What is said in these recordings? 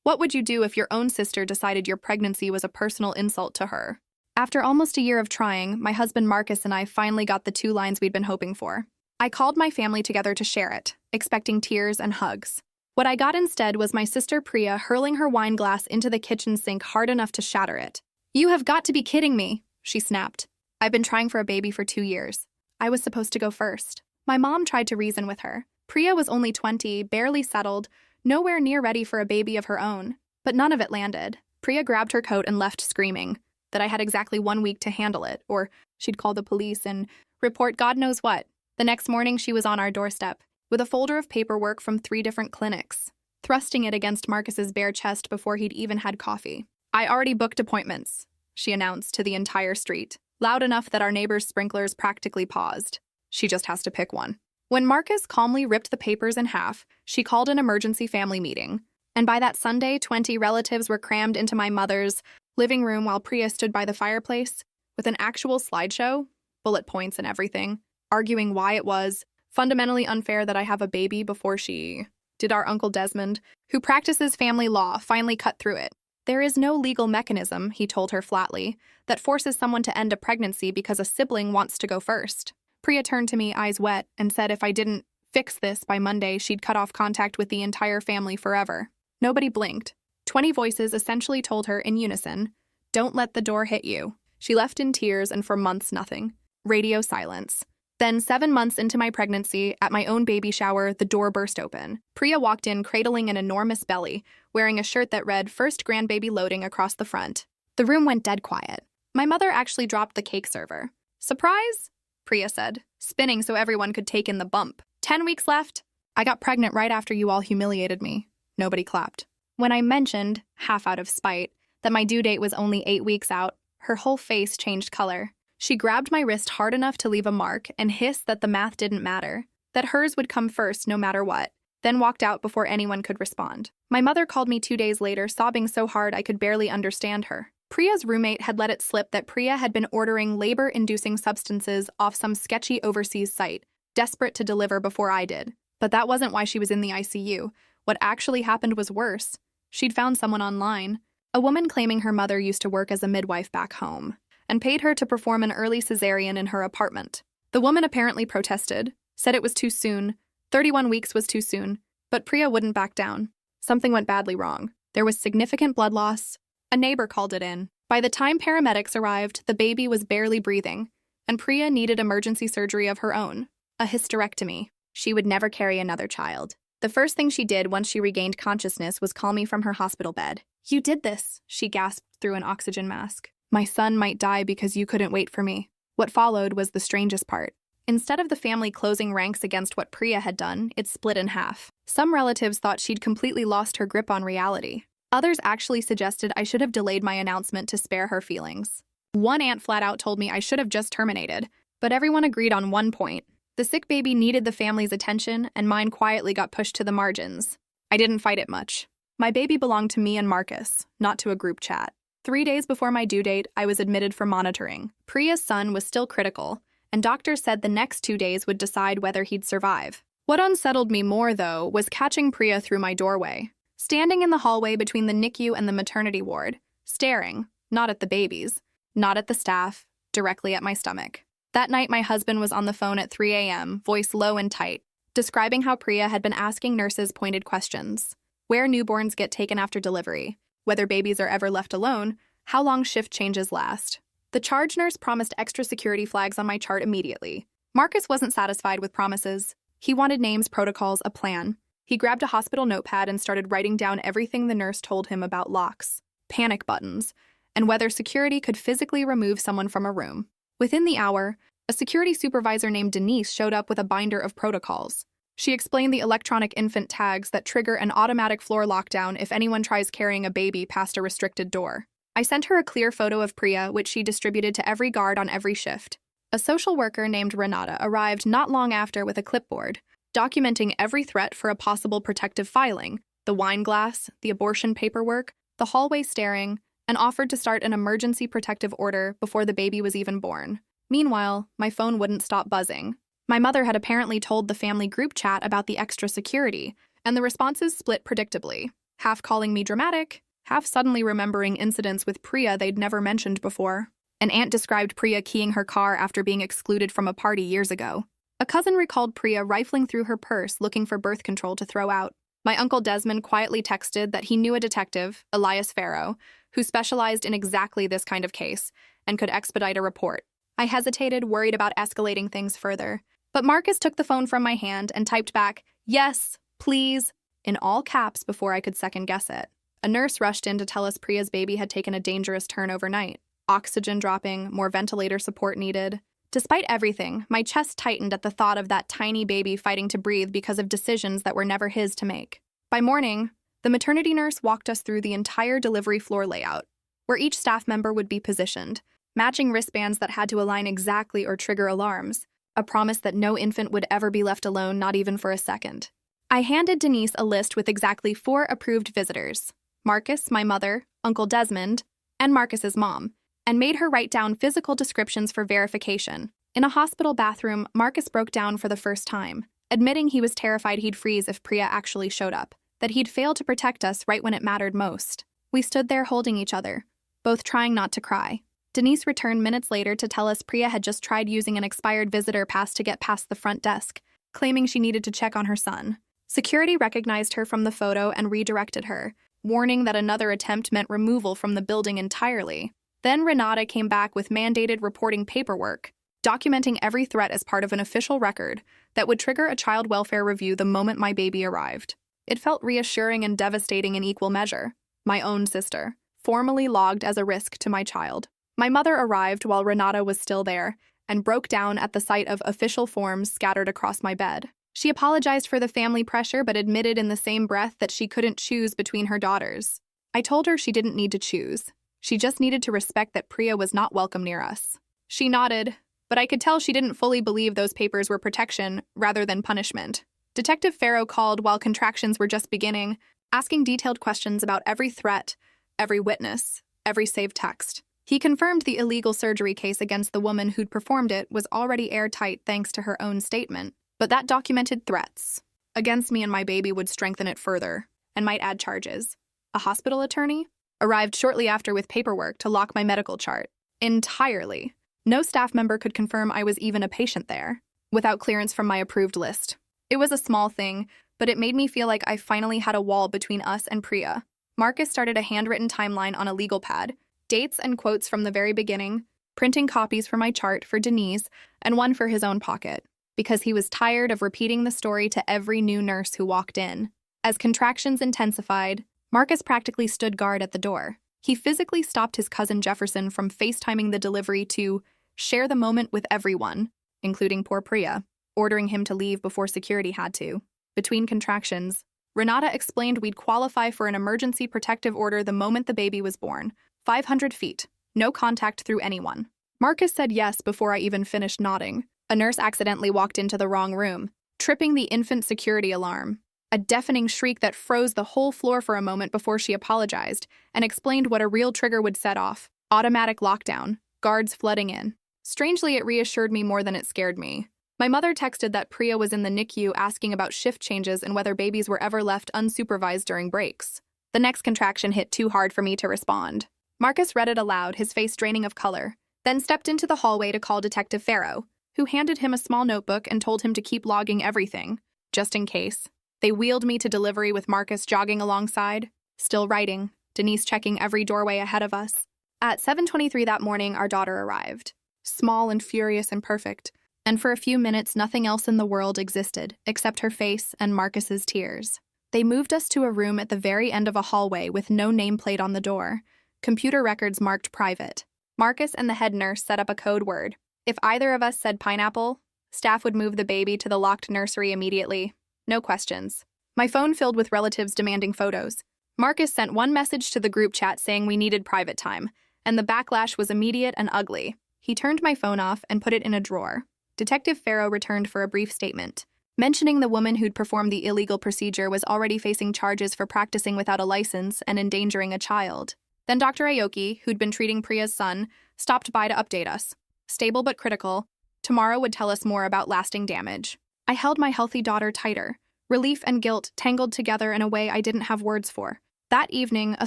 What would you do if your own sister decided your pregnancy was a personal insult to her? After almost a year of trying, my husband Marcus and I finally got the 2 lines we'd been hoping for. I called my family together to share it, expecting tears and hugs. What I got instead was my sister Priya hurling her wine glass into the kitchen sink hard enough to shatter it. "You have got to be kidding me," she snapped. "I've been trying for a baby for 2 years. I was supposed to go first." My mom tried to reason with her. Priya was only 20, barely settled, nowhere near ready for a baby of her own. But none of it landed. Priya grabbed her coat and left screaming that I had exactly 1 week to handle it, or she'd call the police and report God knows what. The next morning, she was on our doorstep, with a folder of paperwork from 3 different clinics, thrusting it against Marcus's bare chest before he'd even had coffee. "I already booked appointments," she announced to the entire street, loud enough that our neighbor's sprinklers practically paused. "She just has to pick one." When Marcus calmly ripped the papers in half, she called an emergency family meeting. And by that Sunday, 20 relatives were crammed into my mother's living room while Priya stood by the fireplace with an actual slideshow, bullet points and everything, arguing why it was fundamentally unfair that I have a baby before she did. Our Uncle Desmond, who practices family law, finally cut through it. "There is no legal mechanism," he told her flatly, "that forces someone to end a pregnancy because a sibling wants to go first." Priya turned to me, eyes wet, and said if I didn't fix this by Monday, she'd cut off contact with the entire family forever. Nobody blinked. 20 voices essentially told her in unison, "Don't let the door hit you." She left in tears, and for months nothing. Radio silence. Then 7 months into my pregnancy, at my own baby shower, the door burst open. Priya walked in cradling an enormous belly, wearing a shirt that read "First Grandbaby Loading" across the front. The room went dead quiet. My mother actually dropped the cake server. "Surprise?" Priya said, spinning so everyone could take in the bump. 10 weeks left? I got pregnant right after you all humiliated me." Nobody clapped. When I mentioned, half out of spite, that my due date was only 8 weeks out, her whole face changed color. She grabbed my wrist hard enough to leave a mark and hissed that the math didn't matter, that hers would come first no matter what, then walked out before anyone could respond. My mother called me 2 days later, sobbing so hard I could barely understand her. Priya's roommate had let it slip that Priya had been ordering labor-inducing substances off some sketchy overseas site, desperate to deliver before I did. But that wasn't why she was in the ICU. What actually happened was worse. She'd found someone online, a woman claiming her mother used to work as a midwife back home, and paid her to perform an early cesarean in her apartment. The woman apparently protested, said it was too soon, 31 weeks was too soon, but Priya wouldn't back down. Something went badly wrong. There was significant blood loss. A neighbor called it in. By the time paramedics arrived, the baby was barely breathing, and Priya needed emergency surgery of her own, a hysterectomy. She would never carry another child. The first thing she did once she regained consciousness was call me from her hospital bed. "You did this," she gasped through an oxygen mask. "My son might die because you couldn't wait for me." What followed was the strangest part. Instead of the family closing ranks against what Priya had done, it split in half. Some relatives thought she'd completely lost her grip on reality. Others actually suggested I should have delayed my announcement to spare her feelings. One aunt flat out told me I should have just terminated, but everyone agreed on one point. The sick baby needed the family's attention, and mine quietly got pushed to the margins. I didn't fight it much. My baby belonged to me and Marcus, not to a group chat. 3 days before my due date, I was admitted for monitoring. Priya's son was still critical, and doctors said the next 2 days would decide whether he'd survive. What unsettled me more, though, was catching Priya through my doorway. Standing in the hallway between the NICU and the maternity ward, staring, not at the babies, not at the staff, directly at my stomach. That night, my husband was on the phone at 3 a.m., voice low and tight, describing how Priya had been asking nurses pointed questions. Where newborns get taken after delivery, whether babies are ever left alone, how long shift changes last. The charge nurse promised extra security flags on my chart immediately. Marcus wasn't satisfied with promises. He wanted names, protocols, a plan. He grabbed a hospital notepad and started writing down everything the nurse told him about locks, panic buttons, and whether security could physically remove someone from a room. Within the hour, a security supervisor named Denise showed up with a binder of protocols. She explained the electronic infant tags that trigger an automatic floor lockdown if anyone tries carrying a baby past a restricted door. I sent her a clear photo of Priya, which she distributed to every guard on every shift. A social worker named Renata arrived not long after with a clipboard, documenting every threat for a possible protective filing, the wine glass, the abortion paperwork, the hallway staring, and offered to start an emergency protective order before the baby was even born. Meanwhile, my phone wouldn't stop buzzing. My mother had apparently told the family group chat about the extra security, and the responses split predictably. half calling me dramatic, half suddenly remembering incidents with Priya they'd never mentioned before. An aunt described Priya keying her car after being excluded from a party years ago. A cousin recalled Priya rifling through her purse looking for birth control to throw out. My uncle Desmond quietly texted that he knew a detective, Elias Farrow, who specialized in exactly this kind of case and could expedite a report. I hesitated, worried about escalating things further. But Marcus took the phone from my hand and typed back, "Yes, please," in all caps before I could second-guess it. A nurse rushed in to tell us Priya's baby had taken a dangerous turn overnight. Oxygen dropping, more ventilator support needed. Despite everything, my chest tightened at the thought of that tiny baby fighting to breathe because of decisions that were never his to make. By morning, the maternity nurse walked us through the entire delivery floor layout, where each staff member would be positioned, matching wristbands that had to align exactly or trigger alarms, a promise that no infant would ever be left alone, not even for a second. I handed Denise a list with exactly 4 approved visitors: Marcus, my mother, Uncle Desmond, and Marcus's mom, and made her write down physical descriptions for verification. In a hospital bathroom, Marcus broke down for the first time, admitting he was terrified he'd freeze if Priya actually showed up, that he'd fail to protect us right when it mattered most. We stood there holding each other, both trying not to cry. Denise returned minutes later to tell us Priya had just tried using an expired visitor pass to get past the front desk, claiming she needed to check on her son. Security recognized her from the photo and redirected her, warning that another attempt meant removal from the building entirely. Then Renata came back with mandated reporting paperwork, documenting every threat as part of an official record that would trigger a child welfare review the moment my baby arrived. It felt reassuring and devastating in equal measure. My own sister, formally logged as a risk to my child. My mother arrived while Renata was still there and broke down at the sight of official forms scattered across my bed. She apologized for the family pressure but admitted in the same breath that she couldn't choose between her daughters. I told her she didn't need to choose. She just needed to respect that Priya was not welcome near us. She nodded, but I could tell she didn't fully believe those papers were protection rather than punishment. Detective Farrow called while contractions were just beginning, asking detailed questions about every threat, every witness, every saved text. He confirmed the illegal surgery case against the woman who'd performed it was already airtight thanks to her own statement, but that documented threats against me and my baby would strengthen it further and might add charges. A hospital attorney arrived shortly after with paperwork to lock my medical chart. Entirely. No staff member could confirm I was even a patient there, without clearance from my approved list. It was a small thing, but it made me feel like I finally had a wall between us and Priya. Marcus started a handwritten timeline on a legal pad, dates and quotes from the very beginning, printing copies for my chart for Denise and one for his own pocket, because he was tired of repeating the story to every new nurse who walked in. As contractions intensified, Marcus practically stood guard at the door. He physically stopped his cousin Jefferson from FaceTiming the delivery to share the moment with everyone, including poor Priya, ordering him to leave before security had to. Between contractions, Renata explained we'd qualify for an emergency protective order the moment the baby was born. 500 feet, no contact through anyone. Marcus said yes before I even finished nodding. A nurse accidentally walked into the wrong room, tripping the infant security alarm. A deafening shriek that froze the whole floor for a moment before she apologized and explained what a real trigger would set off. Automatic lockdown, guards flooding in. Strangely, it reassured me more than it scared me. My mother texted that Priya was in the NICU asking about shift changes and whether babies were ever left unsupervised during breaks. The next contraction hit too hard for me to respond. Marcus read it aloud, his face draining of color, then stepped into the hallway to call Detective Farrow, who handed him a small notebook and told him to keep logging everything, just in case. They wheeled me to delivery with Marcus jogging alongside, still writing, Denise checking every doorway ahead of us. At 7:23 that morning, our daughter arrived, small and furious and perfect, and for a few minutes nothing else in the world existed except her face and Marcus's tears. They moved us to a room at the very end of a hallway with no nameplate on the door, computer records marked private. Marcus and the head nurse set up a code word. If either of us said pineapple, staff would move the baby to the locked nursery immediately. No questions. My phone filled with relatives demanding photos. Marcus sent one message to the group chat saying we needed private time, and the backlash was immediate and ugly. He turned my phone off and put it in a drawer. Detective Farrow returned for a brief statement, mentioning the woman who'd performed the illegal procedure was already facing charges for practicing without a license and endangering a child. Then Dr. Aoki, who'd been treating Priya's son, stopped by to update us. Stable but critical, tomorrow would tell us more about lasting damage. I held my healthy daughter tighter, relief and guilt tangled together in a way I didn't have words for. That evening, a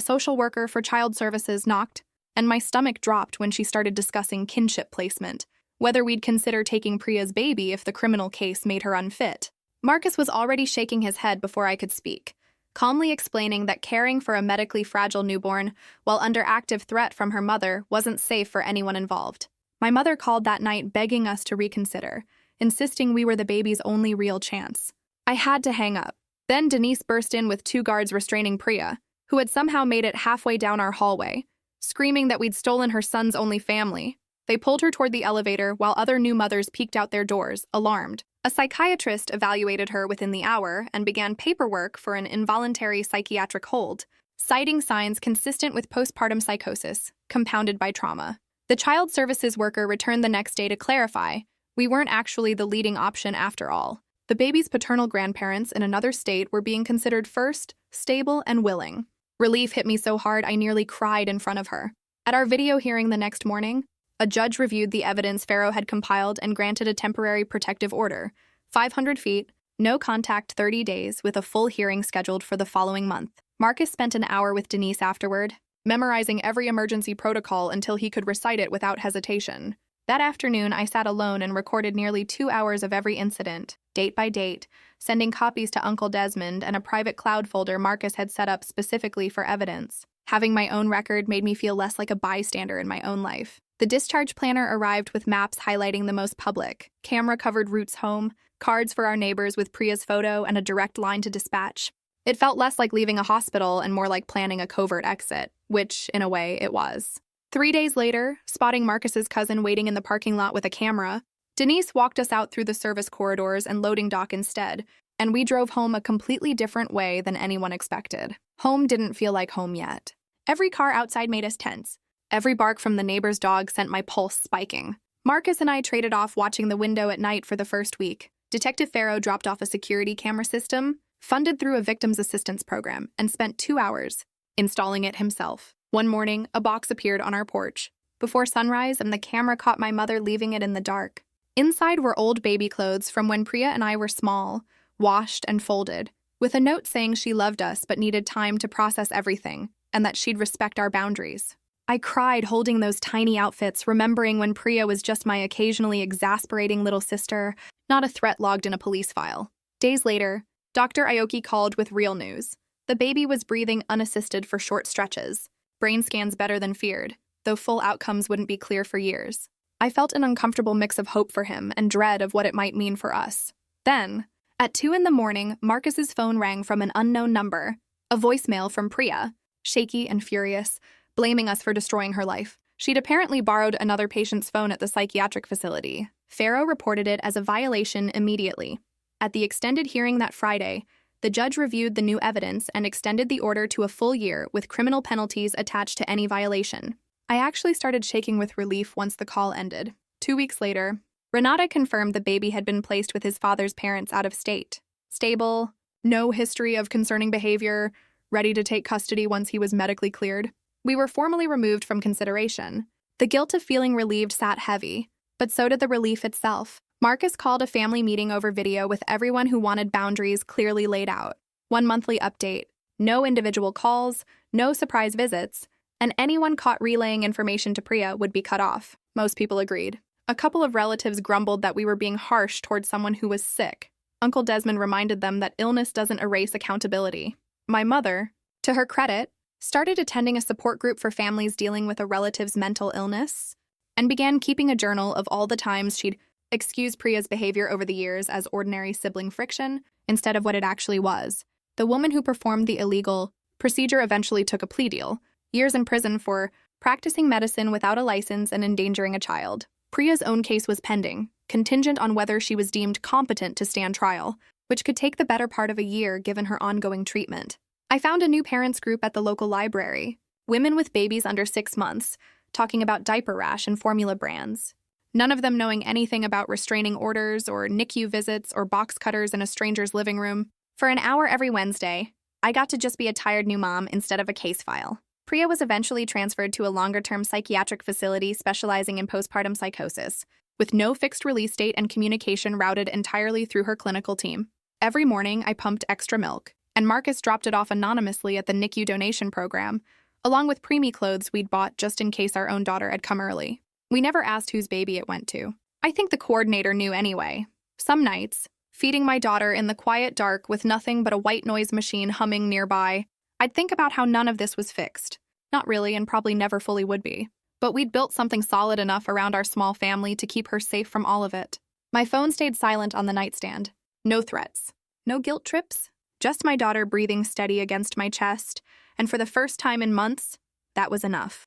social worker for child services knocked, and my stomach dropped when she started discussing kinship placement, whether we'd consider taking Priya's baby if the criminal case made her unfit. Marcus was already shaking his head before I could speak, calmly explaining that caring for a medically fragile newborn while under active threat from her mother wasn't safe for anyone involved. My mother called that night begging us to reconsider, insisting we were the baby's only real chance. I had to hang up. Then Denise burst in with 2 guards restraining Priya, who had somehow made it halfway down our hallway, screaming that we'd stolen her son's only family. They pulled her toward the elevator while other new mothers peeked out their doors, alarmed. A psychiatrist evaluated her within the hour and began paperwork for an involuntary psychiatric hold, citing signs consistent with postpartum psychosis, compounded by trauma. The child services worker returned the next day to clarify we weren't actually the leading option after all. The baby's paternal grandparents in another state were being considered first, stable, and willing. Relief hit me so hard I nearly cried in front of her. At our video hearing the next morning, a judge reviewed the evidence Farrow had compiled and granted a temporary protective order, 500 feet, no contact 30 days, with a full hearing scheduled for the following month. Marcus spent an hour with Denise afterward, memorizing every emergency protocol until he could recite it without hesitation. That afternoon, I sat alone and recorded nearly 2 hours of every incident, date by date, sending copies to Uncle Desmond and a private cloud folder Marcus had set up specifically for evidence. Having my own record made me feel less like a bystander in my own life. The discharge planner arrived with maps highlighting the most public, camera-covered routes home, cards for our neighbors with Priya's photo, and a direct line to dispatch. It felt less like leaving a hospital and more like planning a covert exit, which, in a way, it was. 3 days later, spotting Marcus's cousin waiting in the parking lot with a camera, Denise walked us out through the service corridors and loading dock instead, and we drove home a completely different way than anyone expected. Home didn't feel like home yet. Every car outside made us tense. Every bark from the neighbor's dog sent my pulse spiking. Marcus and I traded off watching the window at night for the first week. Detective Farrow dropped off a security camera system, funded through a victim's assistance program, and spent 2 hours installing it himself. One morning, a box appeared on our porch before sunrise, and the camera caught my mother leaving it in the dark. Inside were old baby clothes from when Priya and I were small, washed and folded, with a note saying she loved us but needed time to process everything, and that she'd respect our boundaries. I cried holding those tiny outfits, remembering when Priya was just my occasionally exasperating little sister, not a threat logged in a police file. Days later, Dr. Aoki called with real news. The baby was breathing unassisted for short stretches, brain scans better than feared, though full outcomes wouldn't be clear for years. I felt an uncomfortable mix of hope for him and dread of what it might mean for us. Then, at 2 a.m, Marcus's phone rang from an unknown number, a voicemail from Priya, shaky and furious, blaming us for destroying her life. She'd apparently borrowed another patient's phone at the psychiatric facility. Farrow reported it as a violation immediately. At the extended hearing that Friday, the judge reviewed the new evidence and extended the order to a full year with criminal penalties attached to any violation. I actually started shaking with relief once the call ended. 2 weeks later, Renata confirmed the baby had been placed with his father's parents out of state. Stable, no history of concerning behavior, ready to take custody once he was medically cleared. We were formally removed from consideration. The guilt of feeling relieved sat heavy, but so did the relief itself. Marcus called a family meeting over video with everyone who wanted boundaries clearly laid out. 1 monthly update, no individual calls, no surprise visits, and anyone caught relaying information to Priya would be cut off. Most people agreed. A couple of relatives grumbled that we were being harsh towards someone who was sick. Uncle Desmond reminded them that illness doesn't erase accountability. My mother, to her credit, started attending a support group for families dealing with a relative's mental illness, and began keeping a journal of all the times she'd excused Priya's behavior over the years as ordinary sibling friction instead of what it actually was. The woman who performed the illegal procedure eventually took a plea deal, years in prison for practicing medicine without a license and endangering a child. Priya's own case was pending, contingent on whether she was deemed competent to stand trial, which could take the better part of a year given her ongoing treatment. I found a new parents group at the local library, women with babies under 6 months, talking about diaper rash and formula brands. None of them knowing anything about restraining orders or NICU visits or box cutters in a stranger's living room. For an hour every Wednesday, I got to just be a tired new mom instead of a case file. Priya was eventually transferred to a longer-term psychiatric facility specializing in postpartum psychosis, with no fixed release date and communication routed entirely through her clinical team. Every morning, I pumped extra milk, and Marcus dropped it off anonymously at the NICU donation program, along with preemie clothes we'd bought just in case our own daughter had come early. We never asked whose baby it went to. I think the coordinator knew anyway. Some nights, feeding my daughter in the quiet dark with nothing but a white noise machine humming nearby, I'd think about how none of this was fixed. Not really, and probably never fully would be. But we'd built something solid enough around our small family to keep her safe from all of it. My phone stayed silent on the nightstand. No threats. No guilt trips. Just my daughter breathing steady against my chest, and for the first time in months, that was enough.